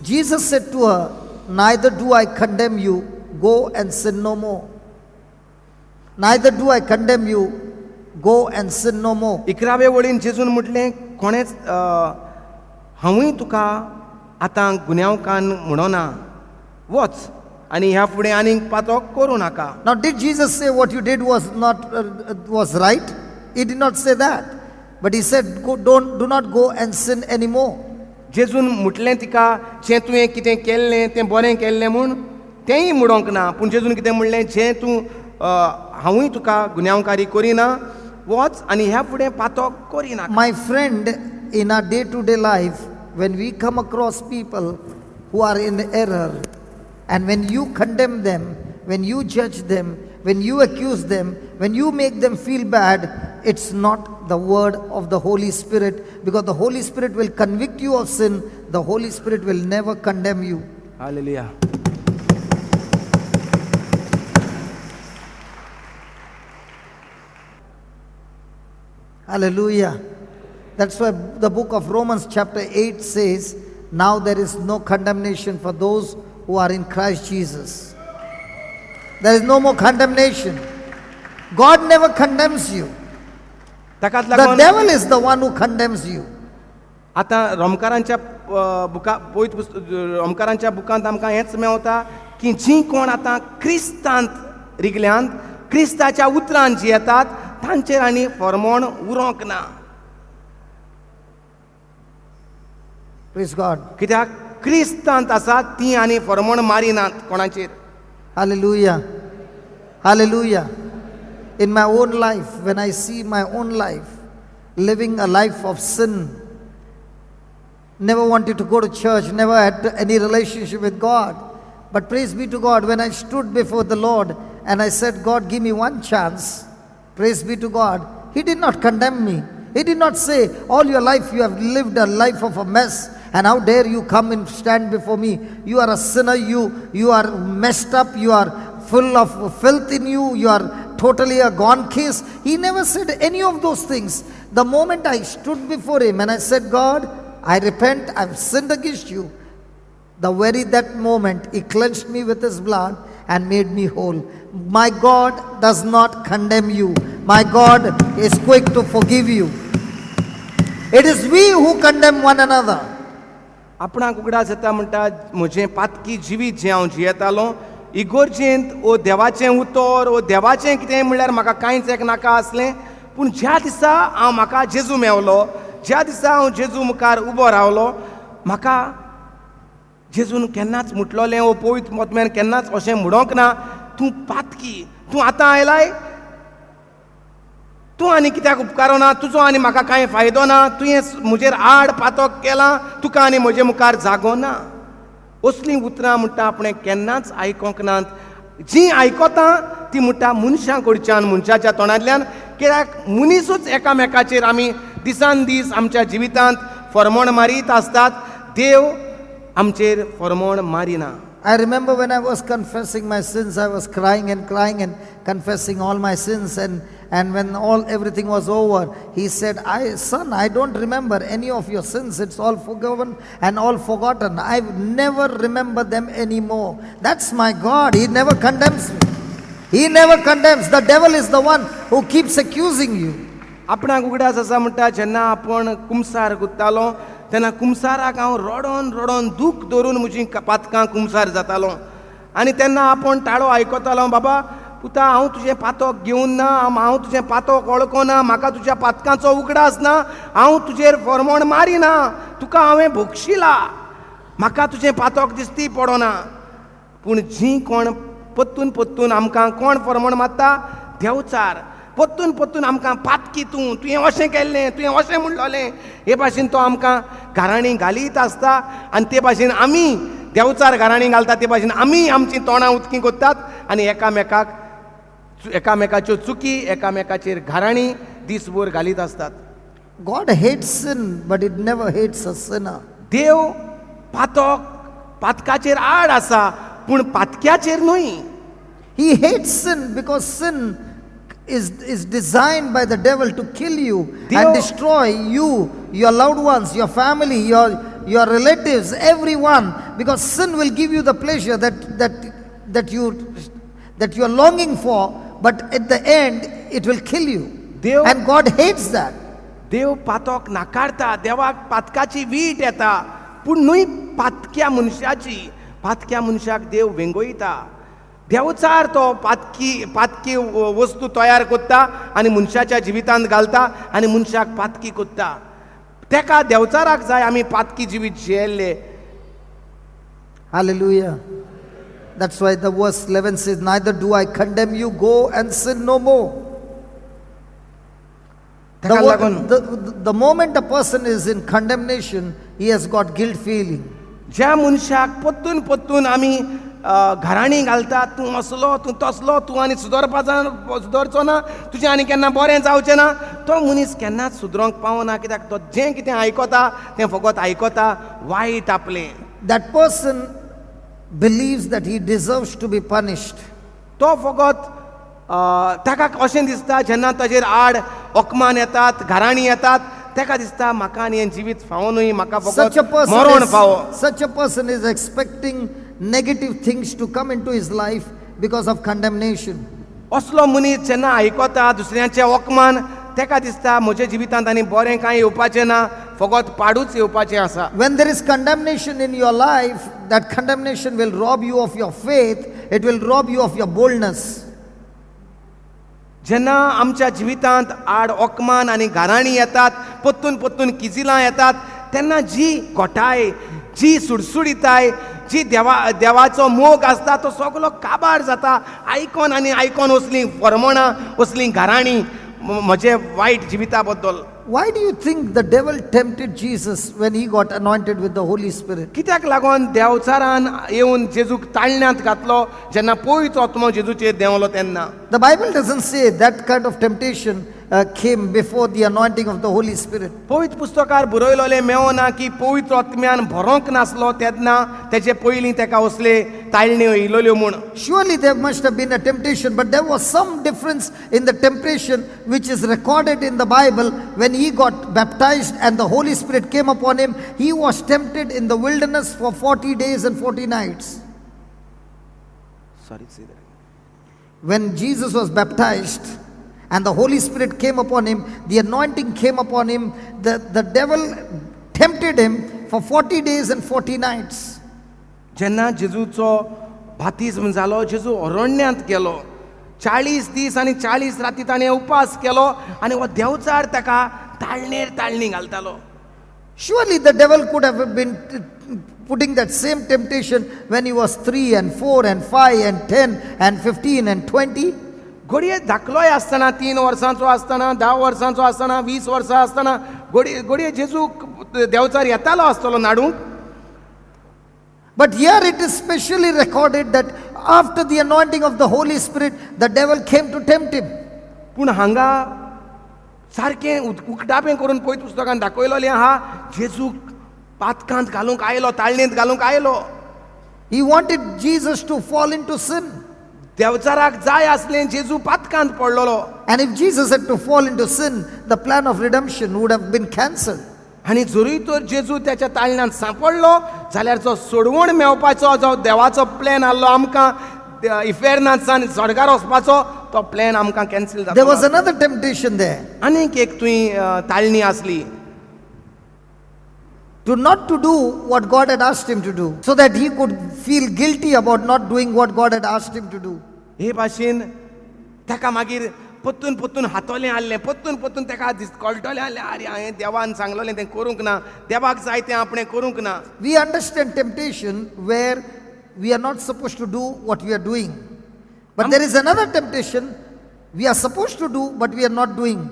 Jesus said to her, neither do I condemn you, go and sin no more. Neither do I condemn you, go and sin no more. 11वे वळीन जेजून म्हटलें कोणेच हांवूय तुका आतां गुन्यांवकान म्हणना वच आनी ह्या फुडें आनीक पातक करूं नाका. Now did Jesus say what you did was was right? He did not say that. But he said, do not go and sin anymore. जेजून म्हटलें तिका जें तुवें कितें केल्लें तें बरें केल्लें म्हूण तेंय म्हणोंक ना, पूण जेजून कितें म्हणलें जें तूं हांवूय तुका गुन्यांवकारी करिना वच आनी ह्या फुडें पातक करिना. My friend, in our day-to-day life, when we come across people who are in error, and when you condemn them, when you judge them, when you accuse them, when you make them feel bad, it's not the word of the Holy Spirit, because the Holy Spirit will convict you of sin. The Holy Spirit will never condemn you. Hallelujah. Hallelujah. That's why the book of Romans chapter 8 says, now there is no condemnation for those who are in Christ Jesus. There is no more condemnation. God never condemns you. ताकाच The लागून devil is the one who condemns you. आतां रोमकारांच्या बुका पळयत रोमकारांच्या बुकांत आमकां हेंच मेवता की जीं कोण आतां क्रिस्तांत रिगल्यांत क्रिस्ताच्या उतरांत जीं येतात तांचेर आनी फर्मोण उरोंक ना. Praise God. कित्याक क्रिस्तांत आसात तीं आनी फर्मोण मारिनात कोणाचेर. Hallelujah. Hallelujah. In my own life, when I see my own life, living a life of sin, never wanted to go to church, never had any relationship with God. But praise be to God, when I stood before the Lord and I said, God, give me one chance, praise be to God, He did not condemn me. He did not say, all your life you have lived a life of a mess, and how dare you come and stand before me. You are a sinner, you are messed up, you are full of filth in you, you are totally a gone case. He never said any of those things. The moment I stood before Him and I said, God, I repent, I've sinned against you, the very that moment He cleansed me with His blood and made me whole. My God does not condemn you. My God is quick to forgive you. It is we who condemn one another. आपणाक उगडास येता म्हणटा म्हजें पातकी जिवीत जें हांव जियेतालों इगोर्जेंत ओ देवाचें उतर ओ देवाचें कितें म्हणल्यार म्हाका कांयच एक नाका आसलें. पूण ज्या दिसा हांव म्हाका जेजू मेवलो, ज्या दिसा हांव जेजू मुखार उबो रावलो, म्हाका जेजून केन्नाच म्हटलोलें ओ पवित्र आत्म्यान केन्नाच अशें म्हणोंक ना तूं पातकी, तूं आतां आयलाय, तूं आनी कित्याक उपकारो ना, तुजो आनी म्हाका कांय फायदो ना, तुवें म्हजेर आड पातक केलां, तुका आनी म्हजे मुखार जागो ना. असलीं उतरां म्हणटा आपणें केन्नाच आयकोंक नात. जीं आयकोता तीं म्हणटा मनशां कडच्यान, मनशाच्या तोंडांतल्यान, कित्याक मनीसूच एकामेकाचेर आमी दिसान दीस आमच्या जिवितांत फर्मोण मारीत आसतात. देव आमचेर फर्मोण Marina. I remember when I was confessing my sins, I was crying and confessing all my sins, and when everything was over, he said, son, I don't remember any of your sins. It's all forgiven and all forgotten. I never remember them anymore. That's my God. He never condemns me. He never condemns. The devil is the one who keeps accusing you. आपणाक उगडास आसा म्हणटा जेन्ना आपूण कुमसार गुत्तालो तेन्ना कुमसाराक हांव रडोन रडोन दूख धरून म्हजीं पातकां कुमसार जातालो. आनी तेन्ना आपूण ताळो आयकतालो, बाबा पुता हांव तुजें पातक घेवन ना, हांव तुजें पातक वळखना, म्हाका तुज्या पातकांचो उगडास ना, हांव तुजेर फर्मोण मारिना, तुका हांवें भोगशिला, म्हाका तुजें पातक दिसती पडना. पूण जीं कोण पत्तून पत्तून आमकां कोण फर्मोण मारता, देवचार पत्तून पत्तून आमकां पातकी तुवें अशें केल्लें, तुवें अशें म्हणलोलें, हे भाशेन तो आमकां घाराणी घालीत आसता. आनी ते भाशेन आमी देवचार घाराणी घालता, ते भाशेन आमी आमचीं तोंडां उदकीं कोत्तात आनी एकामेकाच्यो चुकी एकामेकाचेर घाराणी दिसभर घालीत आसतात. God hates sin, but it never hates a sinner. देव पातकाचेर आड आसा पूण पातक्याचेर न्हय. He hates sin because sin is designed by the devil to kill you and destroy you, your loved ones, your family, your relatives, everyone, because sin will give you the pleasure that you are longing for, but at the end it will kill you. Dev- And God hates that. देव पातोक नाकारता, देवाक पातकाची wheat येता, पूण न्हय पातक्या मनशाक देव वेंगोयता. देवचार तो पातकी वस्तू तयार कोत्ता आनी मनशाच्या जिवितांत घालता आनी मनशाक पातकी कोत्ता. तेका देवचाराक जाय आमी पातकी जिवीत जियेल्ले. Hallelujah. That's why the verse 11 says, neither do I condemn you, go and sin no more. तेका लागून The moment a person is in condemnation, he has got guilt feeling. ज्या मनशाक पत्तून आमी घराणी घालतात, तूं असलो तूं तसलो, तूं आनी सुदरचो ना, तुजें आनी केन्ना बरें जावचें ना, तो मनीस केन्नाच सुदरोंक पावना. कित्याक तो जें कितें आयकता तें फकत आयकता वायट आपलें. That person believes that he deserves to be punished. तो फकत ताका अशें दिसता जेन्ना ताजेर आड अकमान येतात, घराणी येतात, ताका दिसता म्हाका आनी हें जिवीत फावो न्हय, म्हाका फकत मरण फावो. Such a person is expecting negative things to come into his life because of condemnation. असलो मनीस जेन्ना आयकता दुसऱ्याचें अकमान, ताका दिसता म्हज्या जिवितांत आनी बरें कांय येवपाचें ना, फकत पाडूच येवपाचें आसा. When there is condemnation in your life, that condemnation will rob you of your faith, it will rob you of your boldness. जेन्ना आमच्या जिवितांत आड अकमान आनी घराणी येतात, पत्तून किजिलां येतात, तेन्ना जी घोटाय, जी सुडसुडिताय, जी देवाचो मोग आसता तो सगलो काबार जाता. आयकोन असलीं फर्मणां, असलीं घराणी म्हजे वायट जिविता बद्दल. Why do you think the devil tempted Jesus when he got anointed with the Holy Spirit? कित्याक लागून देवचारान येवन जेजूक ताळण्यांत घातलो जेन्ना पवित्र आत्मो जेजूचेर देंवलो तेन्ना? The Bible doesn't say that kind of temptation came before the anointing of the Holy Spirit. पवित्र पुस्तकार बरयलोलें मेवना की पवित्र आत्म्यान भरोंक नासलो तेन्ना तेचे पयलीं तेका असले ताळण्यो येयलोल्यो म्हूण. Surely there must have been a temptation, but there was some difference in the temptation which is recorded in the Bible. When he got baptized and the Holy Spirit came upon him, he was tempted in the wilderness for 40 days and 40 nights. Sorry, say that. When Jesus was baptized and the Holy Spirit came upon him, the anointing came upon him, the devil tempted him for 40 days and 40 nights. जेन्ना जेजूचो बातिज्म जालो, जेजू अरण्यांत गेलो, 40 दीस आनी 40 राती ताणें उपास केलो आनी हो देवचार ताका ताळणेर ताळणी घालतालो. Surely the devil could have been putting that same temptation when he was 3 and 4 and 5 and 10 and 15 and 20. घडये धाकलोय आसतना, 3 वर्सांचो आसतना, 10 वर्सांचो आसतना, 20 वर्सां आसतना घडये जेजू देवचार येतालो आसतलो नाडूंक. But here it is specially recorded that after the anointing of the Holy Spirit, the devil came to tempt him. पूण हांगा सारकें उकटापें करून पयत पुस्तकान दाखयलोलें आहा, जेजूक पातकांत घालूंक आयलो, ताळणेंत घालूंक आयलो. He wanted Jesus to fall into sin. देवचाराक जाय आसलें जेजू पातकांत पडलोलो. And if Jesus had to fall into sin, the plan of redemption would have been cancelled. आनी जरूय तर जेजू त्याच्या ताळण्यांत सांपडलो जाल्यार जो सोडवण मेवपाचो जो देवाचो प्लॅन आसलो आमकां इफेर्नांतसान स्वर्गार वचपाचो, तो प्लॅन आमकां कॅन्सल There was जालो. another temptation there. आनीक एक थंय ताळणी आसली, Not to do what God had asked him to do, so that he could feel guilty about not doing what God had asked him to do. हे भाशेन ताका मागीर पत्तून हातोलें आहलें, पत्तून ताका कळटलें आहलें, अरे हांवें देवान सांगलोलें तें करूंक ना, देवाक जाय तें आपणें करूंक ना. We understand temptation where we are not supposed to do what we are doing. But there is another temptation we are supposed to do but we are not doing.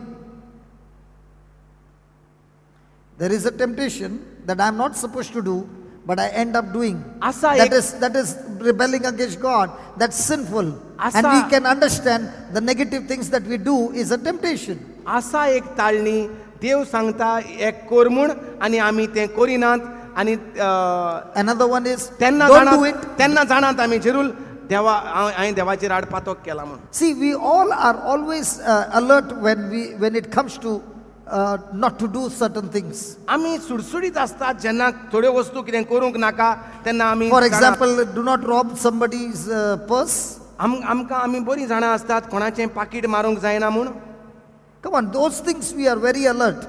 There is a temptation that I am not supposed to do but I end up doing. That is rebelling against God. That's sinful. And we can understand the negative things that we do is a temptation. आसा एक ताळणी देव सांगता एक कर म्हूण आनी आमी तें करिनात आनी another one is तेन्ना don't do it. तेन्ना जाणात आमी जरूर देवा हांवें देवाचेर आडपातोक केला म्हूण. See, we all are always alert when it comes to not to do certain things. आमी सुडसुडीत असतात जेन्ना थोड्यो वस्तू कितें करूंक नाका तेन्ना आमी For example, do not rob somebody's purse. आमकां आमी बरीं जाणां असतात कोणाचें पाकीट मारूंक जायना म्हूण Come on, those things we are very alert.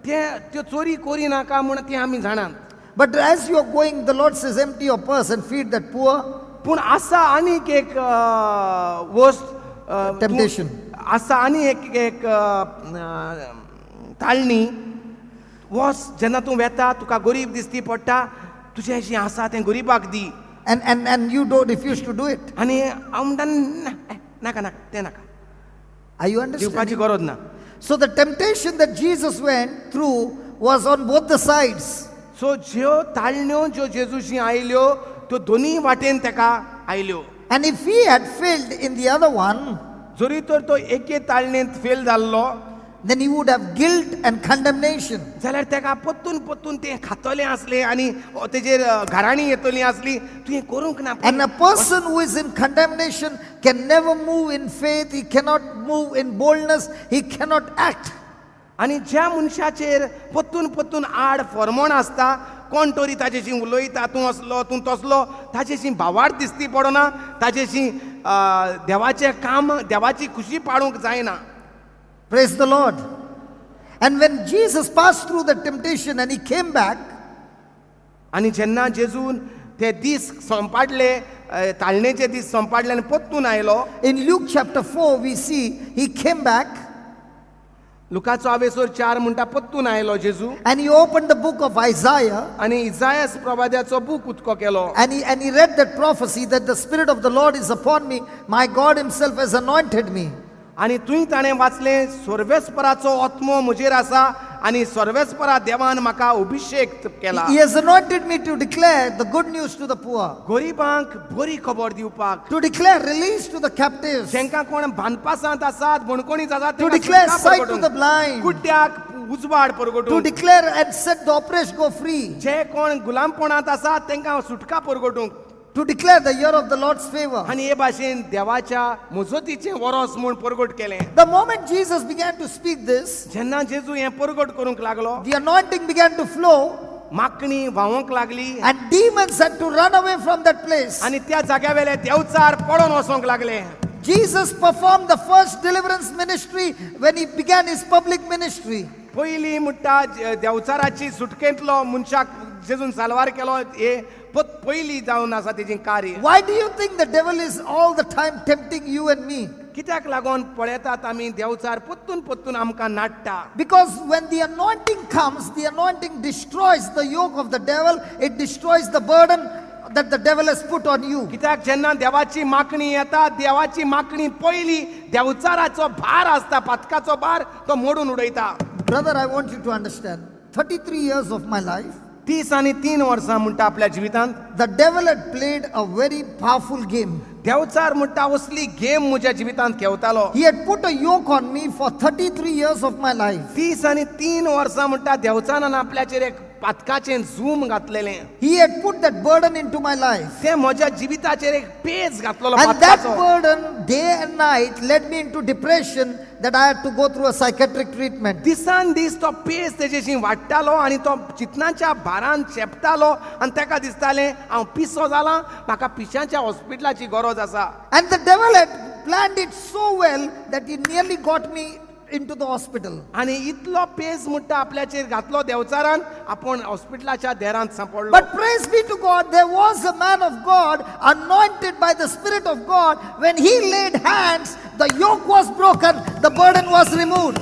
त्यो चोरी कोरी नाका म्हूण ती आमी जाणात. But as you are going, the Lord says, empty your purse and feed that poor. पूण आसा आनीक एक वस्त Temptation. आसा आनी एक ताळणी वस जेन्ना तूं वेता तुका गरीब दिसती पडटा तुजें जें आसा तें गरीबाक दी And you don't refuse to do it. आनी हांव म्हणटा नाका नाका तें नाका Are you दिवपाची understanding? गरज ना. So the temptation that Jesus went through was on both the sides. सो ज्यो ताळण्यो ज्यो जेजूशी आयल्यो त्यो दोनी वाटेन तेका आयल्यो. And if he had failed in the other one, जरी तर तो एके ताळणेंत फेल जाल्लो then he would have guilt and condemnation. जाल्यार तेका पत्तून पत्तून तें खातलें आसलें आनी तेजेर घराणी येतली आसली तूं हें करूंक ना. And a person who is in condemnation can never move in faith, he cannot move in boldness, he cannot act. आनी ज्या मनशाचेर पत्तून पत्तून आड फॉर्मोण आसता कोण तरी ताजेशी उलयता तूं असलो तूं तसलो ताजेशी भावार्थ दिसती पडना ताजेशी देवाचें काम देवाची खुशी पाडूंक जायना. Praise the Lord. And when Jesus passed through the temptation and he came back, आनी जेन्ना जेजून ते दीस संपाडले ताळणेचे दीस संपाडले आनी पत्तून आयलो in Luke chapter 4, we see he came back लुकाचो आवेसोर 4 म्हणटा पत्तून आयलो जेजू and he opened the book of Isaiah आनी इसायास प्रवाद्याचो बूक उदको केलो and he read that prophecy that the Spirit of the Lord is upon me, my God himself has anointed me. आनी तुंय ताणें वाचलें सर्वेस्पराचो आत्मो म्हजेर आसा आनी सर्वेस्परा देवान म्हाका अभिषेक केला. He has anointed me to declare the good news to the poor, गरीबांक बरी खबर दिवपाक to declare release to the captives, जेंकां कोण बांदपासांत आसात बणकोणीत आसात to declare sight to the blind, कुड्ड्याक उजवाड to परगटूंक declare and set the oppressed go free, जे कोण गुलामपणांत आसात तांकां सुटका परगटूंक to declare the year of the Lord's favor. आनी हे भाशेन देवाच्या मजतीचें वरोस म्हूण परगट केलें. The moment Jesus began to speak this, जेन्ना जेजू हें परगट करूंक लागलो the anointing began to flow माकणी व्हांवूंक लागली and demons had to run away from that place. आनी त्या जाग्यावेले देवचार पडोन वचोंक लागले. Jesus performed the first deliverance ministry when he began his public ministry. पयलीं म्हणटा देवचाराची सुटकेंतलो मनशाक जेजून साल्वार केलो हे पयलीं जावन आसा तेजें कार्य. Why do you think the devil is all the time tempting you and me? कित्याक लागोन पळयतात आमी देवचार पत्तून पत्तून आमकां नाडटा. Because when the anointing comes, the anointing destroys the yoke of the devil, it destroys the burden that the devil has put on you. कित्याक जेन्ना देवाची मागणी येता देवाची मागणी पयली देवचाराचो भार आसता पातकाचो भार तो मोडून उडयता. Brother, I want you to understand, 33 years of my life, 30 आनी 3 वर्सां म्हणटा आपल्या जिवितांत the devil had played a very powerful game. Devchar म्हणटा असली गेम म्हज्या जिवितांत खेळतालो. He had put a yoke on me for 33 years of my life. 30 आनी 3 वर्सां म्हणटा देवचारान आपल्याचेर एक पातकाचें झूम घातलेलें. He had put that burden into my life. ते म्हज्या जिविताचेर एक पेज घातलेलो And that पातकाचो. burden, day and night, led me into depression that I had to go through a psychiatric treatment. दिसान दीस तो पेज तेजेशी वाडटालो आनी तो चिंतनाच्या भारान शेपतालो आनी ताका दिसतालें हांव पिसो जालां म्हाका पिश्यांच्या हॉस्पिटलाची गरज आसा. And the devil had planned it so well that he nearly got me into the hospital. आनी इतलो पेज म्हणटा आपल्याचेर घातलो देवचारान आपूण हॉस्पिटलाच्या देरांत सांपडलो. But praise be to God, there was a man of God anointed by the Spirit of God. When he laid hands, the yoke was broken, the burden was removed.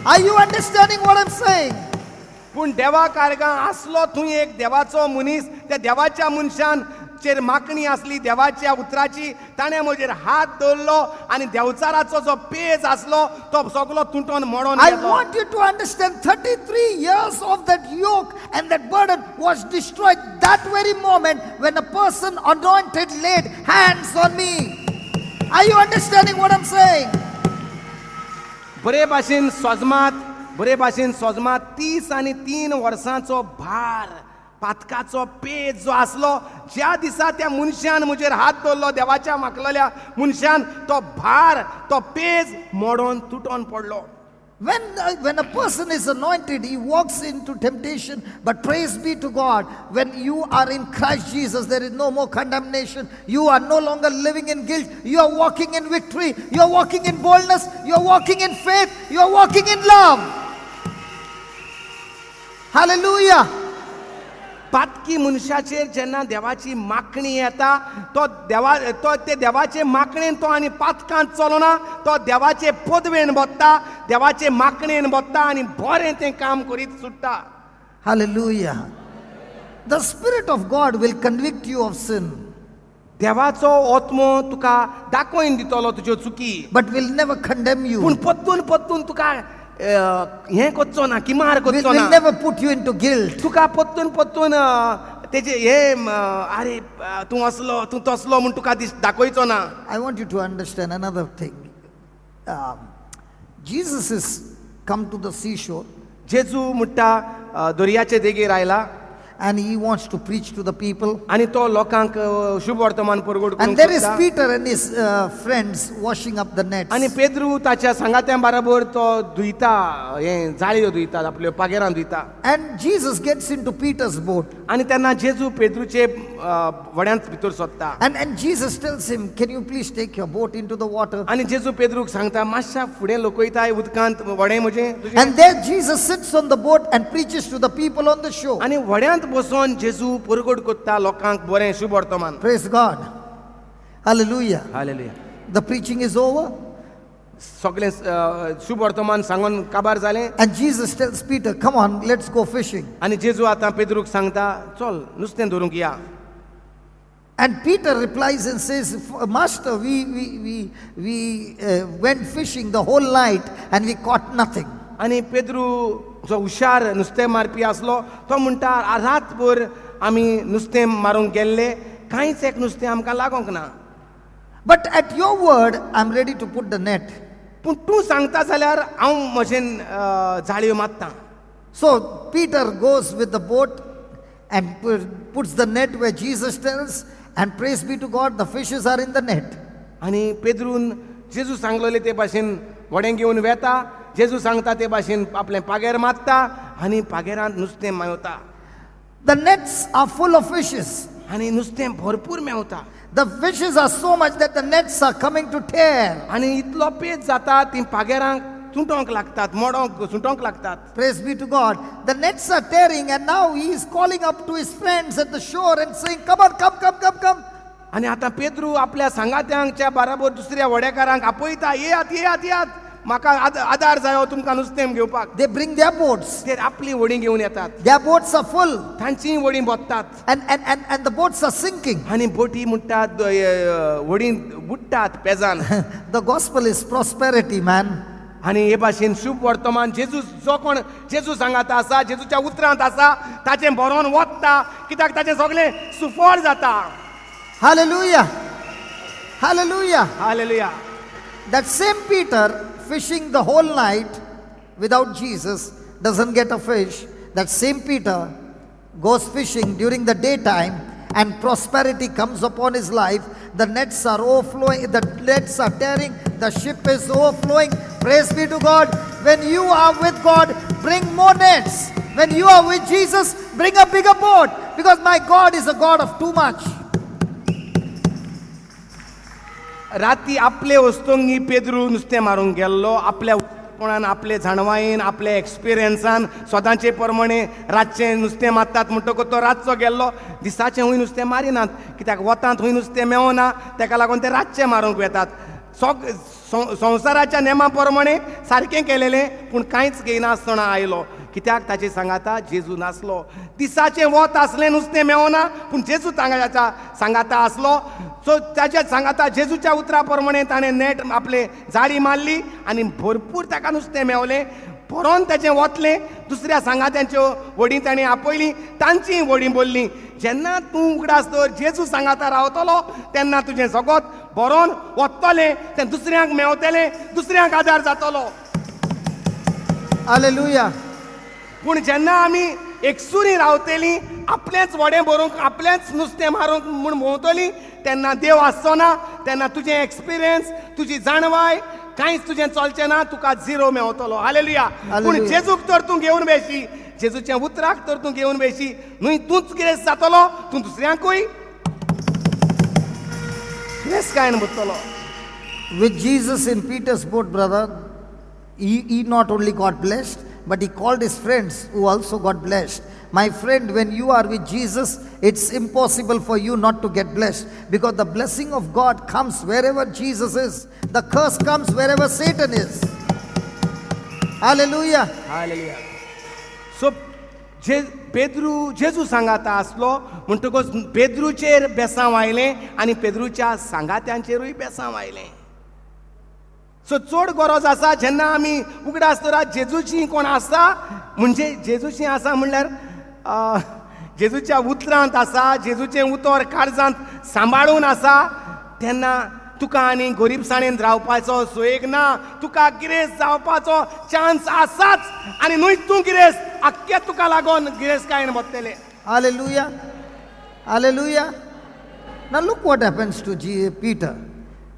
Are you understanding what I'm saying? पूण देवा कारगां आसलो थंय एक देवाचो मनीस त्या देवाच्या मनशान चेर मागणी आसली देवाच्या उतराची ताणें म्हजेर हात दवरलो आनी देवचाराचो जो पेज आसलो तो सगलो तुटोन मोडोन I गेलो. want you to understand 33 years of that yoke and that burden was destroyed that very moment when a person anointed laid hands on me. Are you understanding what I'm saying? बरे भाशेन सोजमात 30 आनी 3 वर्सांचो भार पातकाचो page जो आसलो ज्या दिसा त्या मनशान म्हजेर हात दवरलो देवाच्या मागलेल्या मनशान तो भार तो पेज मोडोन तुटोन पडलो. When a person is anointed, he walks into temptation. But praise be to God, when you are in Christ Jesus, there is no more condemnation. You are no longer living in guilt. You are walking in victory. You are walking in boldness. You are walking in faith. You are walking in love. Hallelujah. पातकी मनशाचेर जेन्ना देवाची मागणी येता तो ते देवाचे मागणेन तो आनी पातकांत चलोना, तो देवाचे पदवेन बसता, देवाचे मागणेन बसता आनी बरें तें काम करीत सुट्टा. Hallelujah. The Spirit of God will convict you of sin, देवाचो आत्मो तुका दाखोवन दितलो तुज्यो चुकी, but will never condemn you. पूण पत्तून तुका हें करचो ना, किमार Will करचो ना. never put you into guilt. तुका पत्तून तेजे हे अरे तूं असलो तूं तसलो म्हूण तुका दाखोवचो ना. I want you to understand another thing. Jesus has come to the seashore जेजू म्हणटा दर्याचे देगेर आयला and he wants to preach to the people. आनी तो लोकांक शुभ वर्तमान परगट And करूंक there is सोदता. Peter and his friends washing up the nets. आनी पेद्रू ताच्या सांगात्यां बरोबर तो धुयता, हे जाळयो धुयता, आपल्यो पागेरां धुयता. And Jesus gets into Peter's boat. आनी तेन्ना जेजू पेद्रूचे व्हड्यांत भितर सोदता. And Jesus tells him, can you please take your boat into the water? आनी जेजू पेद्रूक सांगता मातशा फुडें लोकयताय उदकांत व्हडें म्हजें. And there Jesus sits on the boat and preaches to the people on the shore. आनी व्हड्यांत बसून जेजू परगट करता लोकांक बरें शुभ वर्तमान. Praise God. Hallelujah. Hallelujah. The preaching is over. सगळें शुभ वर्तमान सांगून काबार जालें. And Jesus tells Peter, come on, let's go fishing. आनी जेजू आतां पेद्रूक सांगता चल नुस्तें धरूंक या. And Peter replies and says, Master, we went fishing the whole night and we caught nothing. आनी पेद्रू जो हुशार नुस्तें मारपी आसलो तो म्हणटा रातभर आमी नुस्तें मारूंक गेल्ले, कांयच एक नुस्तें आमकां लागोंक ना. But at your word, I'm ready to put the net. पूण तूं सांगता जाल्यार हांव म्हजें जाळयो मारतां. So Peter goes with the boat and puts the net where Jesus tells, and praise be to God, the fishes are in the net. आनी पेद्रून जेजू सांगलोले ते भाशेन व्हडें घेवन वेता, जेजू सांगता ते भाशेन आपलें पागेर मारता आनी पागेरांत नुस्तें Mewat. The nets are full of fishes. आनी नुस्तें भरपूर Mewat. The fishes are so much that the nets are coming to tear. आनी इतलो पेज जाता ती पागेरांक सुटोंक लागतात, मोडोंक सुटोंक लागतात. Praise be to God. The nets are tearing, and now he is calling up to his friends at the shore and saying, come on, come. आनी आतां पेद्रू आपल्या सांगात्यांच्या बराबर दुसऱ्या वडेकारांक आपयता, येयात, म्हाका आदार जायो तुमकां नुस्तें घेवपाक. They bring their boats. ते आपली व्हडी घेवन येतात. Their boats are full. तांचीय व्हडी बसतात. And the boats are sinking. आनी बोटी म्हणटात व्हडी बुडटात पेजान. The gospel is prosperity, man. आनी हे भाशेन शुभ वर्तमान जो कोण जेजू सांगाता आसा, जेजूच्या उतरांत आसा, ताचें बरोवन वचता, कित्याक ताचें सगळें सुफळ जाता. Hallelujah. Hallelujah. Hallelujah. That same Peter, fishing the whole night without Jesus, doesn't get a fish. That same Peter goes fishing during the daytime and prosperity comes upon his life. The nets are overflowing, the nets are tearing, the ship is overflowing. Praise be to God. When you are with God, bring more nets. When you are with Jesus, bring a bigger boat, because my God is a God of too much. राती आपले वस्तोंगी पेद्रू नुस्तें मारूंक गेल्लो, आपल्या कोणान आपले जाणवायेन आपल्या एक्सपिरियन्सान स्वताचे प्रमाणे रातचें नुस्तें मारतात म्हणटकूच तो रातचो गेल्लो. दिसाचें हूंय नुस्तें मारिनात, कित्याक वतांत हूंय नुस्तें मेवना, तेका लागून ते रातचें मारूंक येतात. संवसाराच्या नेमा प्रमाणे सारकें केलेलें, पूण कांयच घेयनासतना आयलो, कित्याक ताचे सांगाता जेजू नासलो. दिसाचें वत आसलें नुस्तें मेवना, पूण जेजू ताच्या सांगाता आसलो. सो ताच्या सांगाता जेजूच्या उतरा प्रमाणे ताणें नेट आपले जाळी मारली आनी भरपूर ताका नुस्तें मेवलें. भरोन ताचें वतलें. दुसऱ्या सांगात्यांच्यो व्हडी ताणें आपयली, तांचीय व्हडी बोल्ली. जेन्ना तूं उगडास तर जेजू सांगाता रावतलो, तेन्ना तुजें सगळोत भरोन वतलें, तें दुसऱ्यांक मेवतलें, दुसऱ्यांक आदार जातलो. Hallelujah. पूण जेन्ना आमी एकसुरी रावतलीं, आपलेंच व्हडें भरूंक, आपलेंच नुस्तें मारूंक म्हूण भोंवतलीं, तेन्ना देव आसचो ना. तेन्ना तुजें एक्सपिरियन्स, तुजी जाणवाय, कांयच तुजें चलचें ना, तुका झिरो मेवतलो. हालेलुया. पूण हालेलुया. जेजूक तर तूं घेवन बेशी, जेजूच्या उतराक तर तूं घेवन बेशी, न्हय तूंच गिरेस्त जातलो, तूं दुसऱ्यांकूय गिरेस्तकायेन बुडटलो. With Jesus in Peter's boat, brother, he not only got blessed, but he called his friends who also got blessed. My friend, when you are with Jesus, it's impossible for you not to get blessed, because the blessing of God comes wherever Jesus is. The curse comes wherever Satan is. Hallelujah. Hallelujah. So पेद्रू जेजू सांगाता आसलो म्हणटकच पेद्रूचेर बेसांव आयलें आनी पेद्रूच्या सांगात्यांचेरूय बेसांव आयलें. सो चड गरज आसा जेन्ना आमी उगडास आसतना जेजूची कोण आसा म्हणजे जेजूची आसा म्हणल्यार जेजूच्या उतरांत आसा, जेजूचें उतर काळजांत सांबाळून आसा, तेन्ना तुका आनी गरीबसाणेन रावपाचो सोयेक ना. तुका गिरेस्त जावपाचो चान्स आसाच आनी न्हय तूं गिरेस्त आख्खे तुका लागून गिरेस्तकायेन बसतले. Hallelujah. Hallelujah. Now look what happens to Peter.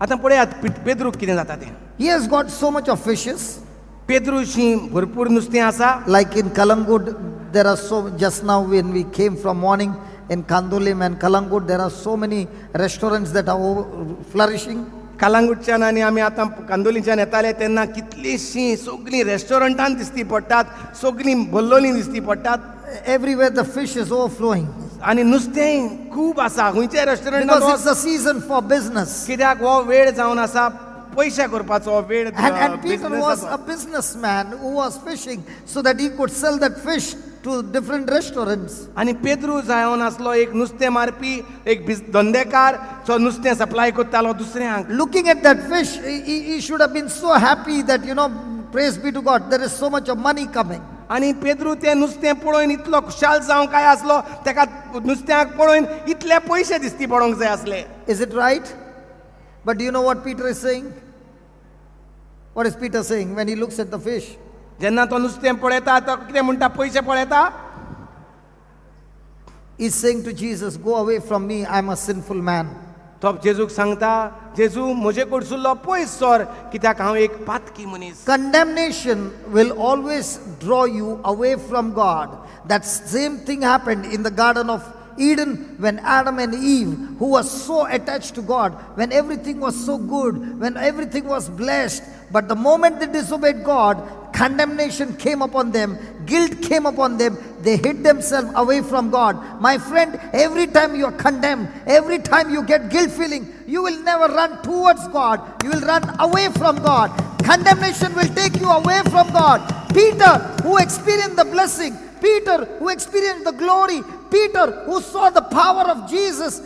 आतां पळयात पेद्रूक कितें जाता तें. He has got so much of fishes. पेद्रूशी भरपूर नुस्तें आसा. Like in Kalangud, there are so, just now when we came from morning in Kandolim and Kalangud, there are so many restaurants that are flourishing. कालांगूटच्यान आनी आमी आतां कांदोलीच्यान येताले तेन्ना कितलींशीं सगळीं रेस्टॉरंटान दिसती पडटात, सगळीं भल्लोलीं दिसती पडटात. Everywhere the fish is overflowing. आनी नुस्तें खूब आसा खंयच्या Because it's रेस्टॉरंटान. the season for business. कित्याक हो वेळ जावन आसा पयशे करपाचो वेळ. And Peter business was आसा. a businessman who was fishing so that he could sell that fish to different restaurants. आनी पेद्रू जावन आसलो एक नुस्तें मारपी एक धंदेकार, जो नुस्तें सप्लाय करतालो दुसऱ्यांक. Looking at that fish, he should have been so happy that, praise be to God, there is so much of money coming. आनी पेद्रू तें नुस्तें पळोवन इतलो खुशाल जावं काय आसलो, तेका नुस्त्याक पळोवन इतले पयशे दिसती पडोंक जाय आसले. Is it right? But do you know what Peter is saying? What is Peter saying when he looks at the fish? जेन्ना तो नुस्तें पळयता तो कितें म्हणटा, पयशे पळयता. He's saying to Jesus, go away from me, I'm a sinful man. तो जेजूक सांगता, जेजू म्हजे कडसुल्लो पयस सर, कित्याक हांव एक पातकी मनीस. Condemnation will always draw you away from God. That same thing happened in the Garden of Eden when Adam and Eve, who was so attached to God, when everything was so good, when everything was blessed, but the moment they disobeyed God, condemnation came upon them, guilt came upon them, they hid themselves away from God. My friend, every time you are condemned, every time you get guilt feeling, you will never run towards God, you will run away from God. Condemnation will take you away from God. Peter, who experienced the blessing, Peter, who experienced the glory, Peter, who saw the power of Jesus,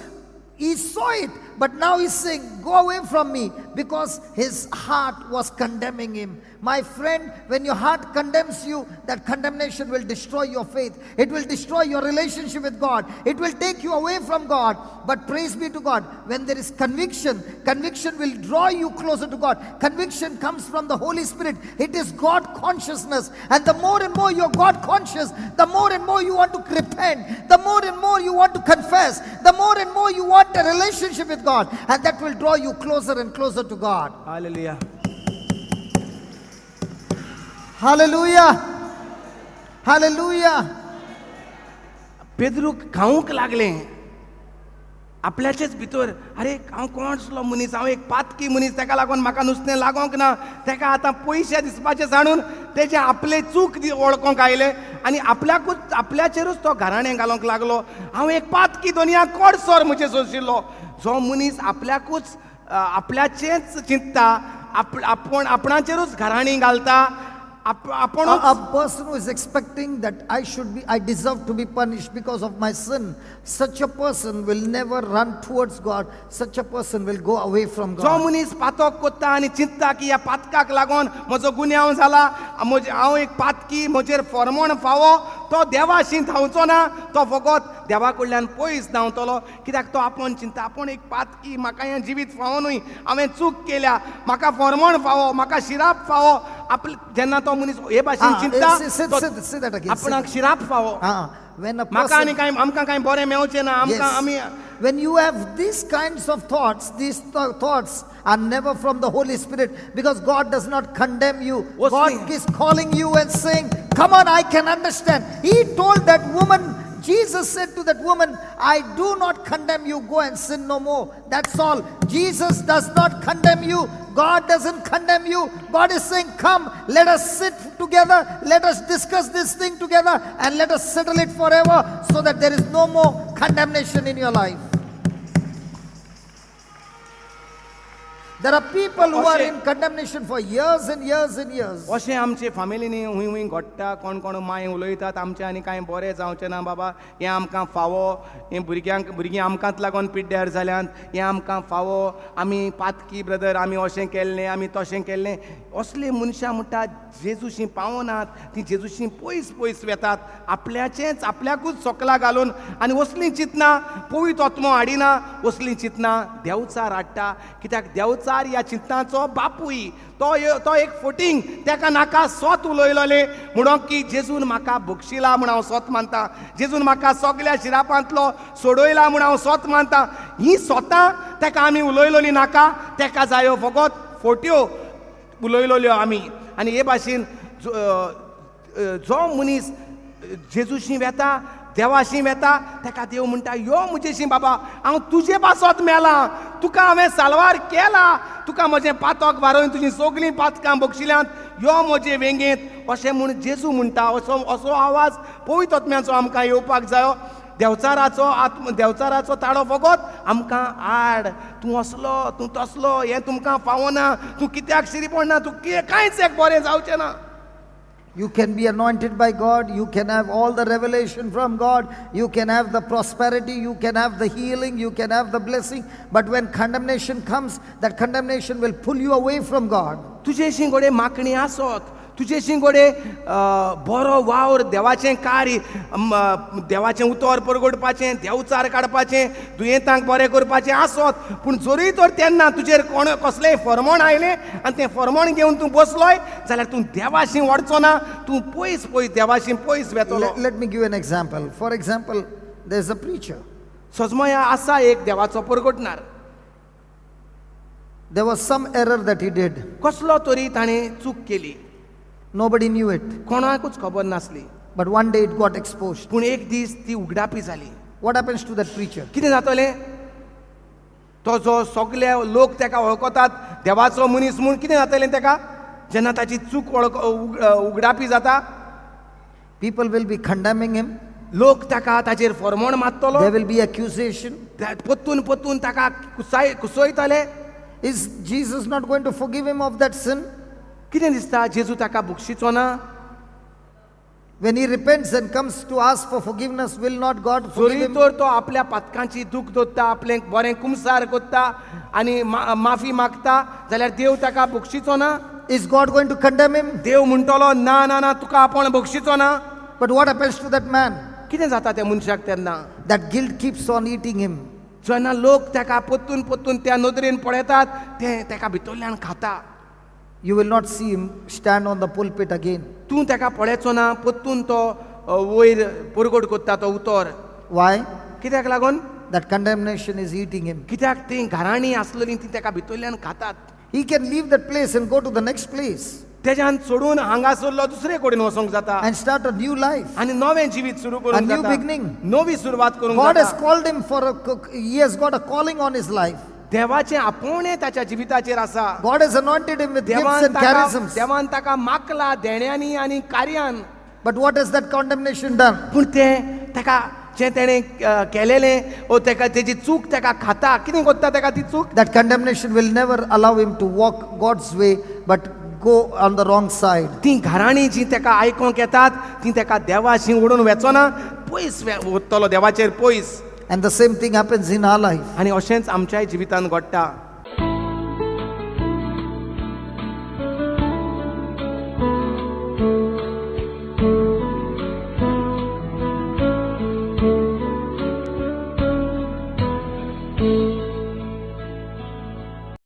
he saw it, but now he's saying, go away from me, because his heart was condemning him. My friend, when your heart condemns you, that condemnation will destroy your faith. It will destroy your relationship with God. It will take you away from God. But praise be to God, when there is conviction, conviction will draw you closer to God. Conviction comes from the Holy Spirit. It is God consciousness. And the more and more you're God conscious, the more and more you want to repent, the more and more you want to confess, the more and more you want a relationship with God. And that will draw you closer and closer to God. Hallelujah. Hallelujah. Hallelujah. पेद्रूक खावंक लागलें आपल्याचेच भितर. अरे हांव कोणसलो मनीस, हांव एक पातकी मनीस, ताका लागून म्हाका नुस्तें लागोंक ना. ताका आतां पयशे दिसपाचे जाणून तेजे आपले चूक वळखोंक आयले आनी आपल्याचेरूच तो घराणें घालूंक लागलो. हांव एक पातकी दोनया कोडसोर म्हजे सोशिल्लो. जो मनीस आपल्याचेंच चिंतता, आपणाचेरूच घराणी घालता, A person who is expecting that I deserve to be punished because of my sin, such a person will never run towards God. Such a person will go away from जो God. मनीस पातक कोत्ता आनी चिंतता की ह्या पातकाक लागून म्हजो गुन्यांव जाला, हांव एक पातकी, म्हजेर फर्मोण फावो, तो देवाशी धांवचो ना. तो फकत देवा कडल्यान पयस धांवतलो. कित्याक तो आपूण चिंता, आपूण एक पातकी, म्हाका हें जिवीत फावो न्हय, हांवें चूक केल्या, म्हाका फर्मोण फावो, म्हाका शिराप फावो. जेन्ना तो मनीस हे भाशेन चिंतता, Say that again. आपणाक शिराप फावो. When a म्हाका आनी person, आमकां कांय बरें मेवचें ना, आमी when you have these kinds of thoughts, these thoughts are never from the Holy Spirit, because God does not condemn you. God is calling you and saying, come on, I can understand. He told that woman, Jesus said to that woman, I do not condemn you, go and sin no more. That's all. Jesus does not condemn you. God doesn't condemn you. God is saying, come, let us sit together, let us discuss this thing together, and let us settle it forever, so that there is no more condemnation in your life. There are people who are in condemnation for years and years and years. अशें आमचे फॅमिलीनी हुंय हुंय घडटा, कोण कोण my उलयतात आमचे आनी कांय बरें जावचें ना बाबा, हें आमकां फावो, हें भुरगीं आमकांच लागून पिड्ड्यार जाल्यात, हें आमकां फावो, आमी पातकी ब्रदर, आमी अशें केल्लें, आमी तशें केल्लें. असले मनशां म्हणटात जेजूशी पावनात, ती जेजूशी पयस पयस वेतात, आपल्याचेंच आपल्याकूच सोकला घालून, आनी असलीं चिंतना पवित्र आत्मो हाडिना, असलीं चिंतना देंवचार हाडटा. कित्याक देंवचार ह्या चिंतनाचो बापूय, तो एक फोटींग, तेका नाका स्वत उलयलोले म्हणून की जेजून म्हाका बक्षिला म्हूण हांव स्वत मानता, जेजून म्हाका सगल्या शिरापांतलो सोडयला म्हूण हांव स्वत मानता. ही स्वता तेका आमी उलयलोली नाका, तेका जायो फकत फोट्यो उलयलोल्यो आमी. आनी हे भाशेन जो मनीस जेजूशी वेता, देवाशी वेता, तेका देव म्हणटा, यो म्हजेशी बाबा, हांव तुजे पासत मेला, तुका हांवें साल्वार केला, तुका म्हजें पातक वारोवन तुजीं सगलीं पातकां बक्षिल्यांत, यो म्हजे वेंगेंत, अशें म्हूण जेजू म्हणटा. असो आवाज पवित्र आत्म्याचो आमकां येवपाक जायो. देंवचाराचो ताळो फकत आमकां हाड, तूं असलो, तूं तसलो, हें तुमकां फावना, तूं कित्याक शिरी पडना, तूं कांयच एक बरें जावचें ना. You can be anointed by God, you can have all the revelation from God, you can have the prosperity, you can have the healing, you can have the blessing, but when condemnation comes, that condemnation will pull you away from God. तुजेशी घोडे मागणी आसत, तुजेशी घोडे बरो वावर, देवाचें कार्य, देवाचें उतर परगडपाचें, देवचार काडपाचें, दुयेंतांक बरें करपाचें आसत, पूण जोरी तर तेन्ना तुजेर कोण कसलेंय फर्मोण आयलें आनी तें फर्मोण घेवन तूं बसलोय जाल्यार तूं देवाशी वडचो ना, तूं पयस पयस देवाशी पयस वेतलो. Let me give you an example. For example, there's a preacher. सजमया आसा एक देवाचो परगटणार. There was some error that he did. कसलो तरी ताणें चूक केली, Nobody knew it. कोणाकूच खबर नासली, But one day it got exposed. पूण एक दीस ती उगडापी जाली. What happens to that preacher? कितें जातलें? तो जो सगळे लोक तेका वळखतात देवाचो मनीस म्हूण, कितें जातलें तेका जेन्ना ताची चूक उगडापी जाता? People will be condemning him. लोक ताका ताचेर फर्मोण मारतलो, There will be accusation. पत्तून पत्तून ताका कुसयतले. Is Jesus not going to forgive him of that sin? कितें दिसता, जेजू ताका बक्षिचो ना? When he repents and comes to ask for forgiveness, will not God forgive जोरी him? तर तो आपल्या पातकांची दूख दोत्ता, आपले बरें कुमसार करता आनी माफी मागता, जाल्यार देव ताका बक्षिचो ना? Is God going to condemn him? देव म्हणटलो ना ना ना, तुका आपण बक्षिचो ना. But what happens to that man? कितें जाता त्या मनशाक तेन्ना? That guilt keeps on eating him. जेन्ना लोक ताका पत्तून पत्तून त्या नदरेन पळयतात, ते ताका भितरल्यान खाता. You will not see him stand on the pulpit again. तूं ताका पळयचो ना, पत्तून तो वयर परगट करता तो उतर. Why? कित्याक लागून? That condemnation is eating him. कित्याक ती घराणी आसलेली ती ताका भितरल्यान खातात. He can leave that place and go to the next place तेज्यान सोडून हांगासरलो दुसरे कडेन वचोंक जाता and start a new life. आनी नवें जिवीत सुरू A करूंक new जाता, beginning. नवी सुरवात करूंक God has जाता. called him for he has got a calling on his life. देवाचें आपोवणें ताच्या जिविताचेर आसा. God has anointed him with gifts देवान and charisms. ताका माकला देण्यांनी आनी कार्यान. But what has that condemnation done? पूण तें ताका जें तेणें केलेलें ओ ताका तेजी चूक ताका खाता. कितें कोत्ता ताका ती चूक? That condemnation will never allow him to walk God's way, but go on the wrong side. ती घराणी जी ताका आयकोंक येतात ती ताका देवाशी उडून वेचना, पयस वतलो देवाचेर पयस. And the same thing happens in our life. आनी अशेंच आमच्याय जिवितान घडटा.